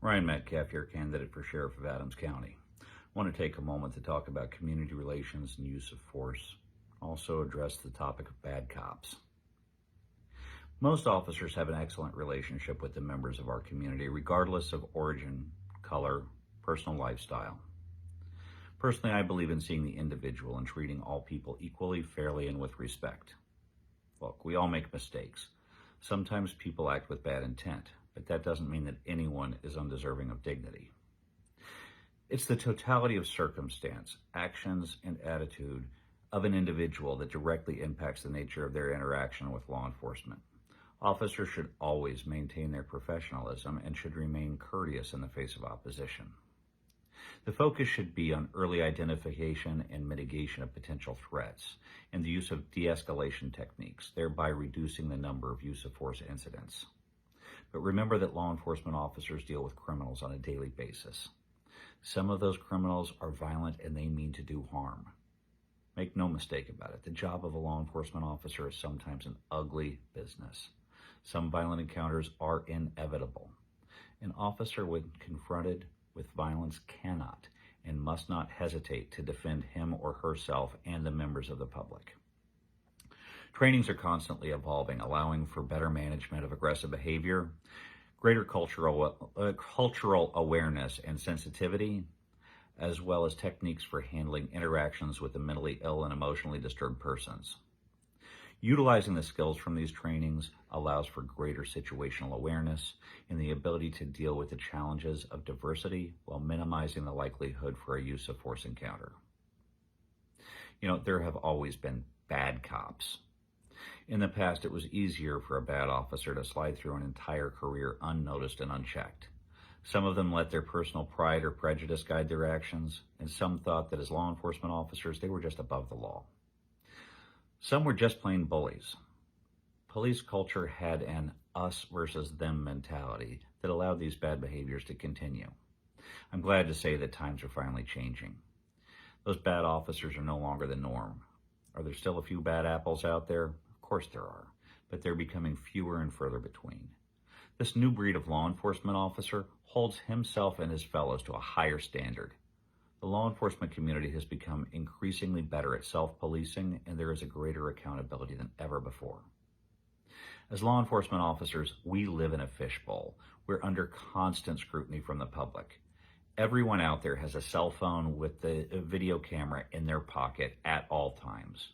Ryan Metcalf here, candidate for Sheriff of Adams County. I want to take a moment to talk about community relations and use of force. Also address the topic of bad cops. Most officers have an excellent relationship with the members of our community, regardless of origin, color, personal lifestyle. Personally, I believe in seeing the individual and treating all people equally, fairly, and with respect. Look, we all make mistakes. Sometimes people act with bad intent, but that doesn't mean that anyone is undeserving of dignity. It's the totality of circumstance, actions, and attitude of an individual that directly impacts the nature of their interaction with law enforcement. Officers should always maintain their professionalism and should remain courteous in the face of opposition. The focus should be on early identification and mitigation of potential threats and the use of de-escalation techniques, thereby reducing the number of use of force incidents. But remember that law enforcement officers deal with criminals on a daily basis. Some of those criminals are violent and they mean to do harm. Make no mistake about it, the job of a law enforcement officer is sometimes an ugly business. Some violent encounters are inevitable. An officer, when confronted with violence, cannot and must not hesitate to defend him or herself and the members of the public. Trainings are constantly evolving, allowing for better management of aggressive behavior, greater cultural awareness and sensitivity, as well as techniques for handling interactions with the mentally ill and emotionally disturbed persons. Utilizing the skills from these trainings allows for greater situational awareness and the ability to deal with the challenges of diversity while minimizing the likelihood for a use of force encounter. There have always been bad cops. In the past, it was easier for a bad officer to slide through an entire career unnoticed and unchecked. Some of them let their personal pride or prejudice guide their actions, and some thought that as law enforcement officers, they were just above the law. Some were just plain bullies. Police culture had an us versus them mentality that allowed these bad behaviors to continue. I'm glad to say that times are finally changing. Those bad officers are no longer the norm. Are there still a few bad apples out there? Of course there are, but they're becoming fewer and further between. This new breed of law enforcement officer holds himself and his fellows to a higher standard. The law enforcement community has become increasingly better at self-policing, and there is a greater accountability than ever before. As law enforcement officers, we live in a fishbowl. We're under constant scrutiny from the public. Everyone out there has a cell phone with the video camera in their pocket at all times.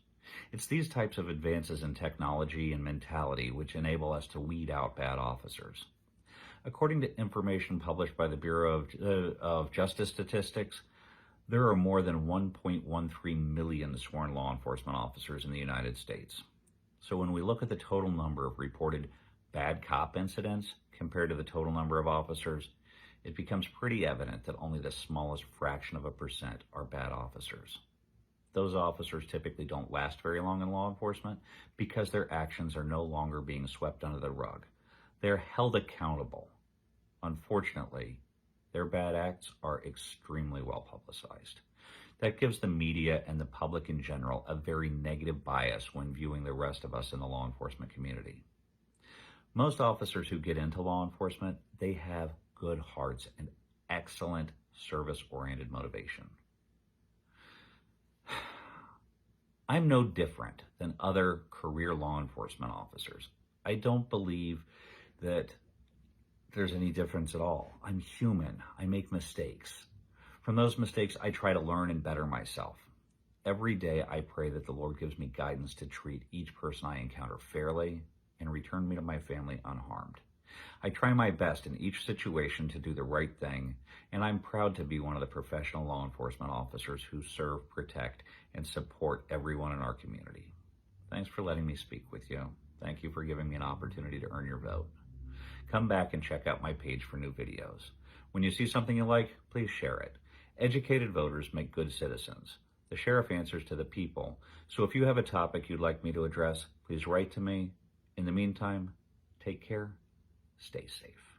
It's these types of advances in technology and mentality which enable us to weed out bad officers. According to information published by the Bureau of Justice Statistics, there are more than 1.13 million sworn law enforcement officers in the United States. So when we look at the total number of reported bad cop incidents compared to the total number of officers, it becomes pretty evident that only the smallest fraction of a percent are bad officers. Those officers typically don't last very long in law enforcement because their actions are no longer being swept under the rug. They're held accountable. Unfortunately, their bad acts are extremely well publicized. That gives the media and the public in general a very negative bias when viewing the rest of us in the law enforcement community. Most officers who get into law enforcement, they have good hearts and excellent service-oriented motivation. I'm no different than other career law enforcement officers. I don't believe that there's any difference at all. I'm human. I make mistakes. From those mistakes, I try to learn and better myself. Every day, I pray that the Lord gives me guidance to treat each person I encounter fairly and return me to my family unharmed. I try my best in each situation to do the right thing, and I'm proud to be one of the professional law enforcement officers who serve, protect, and support everyone in our community. Thanks for letting me speak with you. Thank you for giving me an opportunity to earn your vote. Come back and check out my page for new videos. When you see something you like, please share it. Educated voters make good citizens. The sheriff answers to the people, so if you have a topic you'd like me to address, please write to me. In the meantime, take care, stay safe.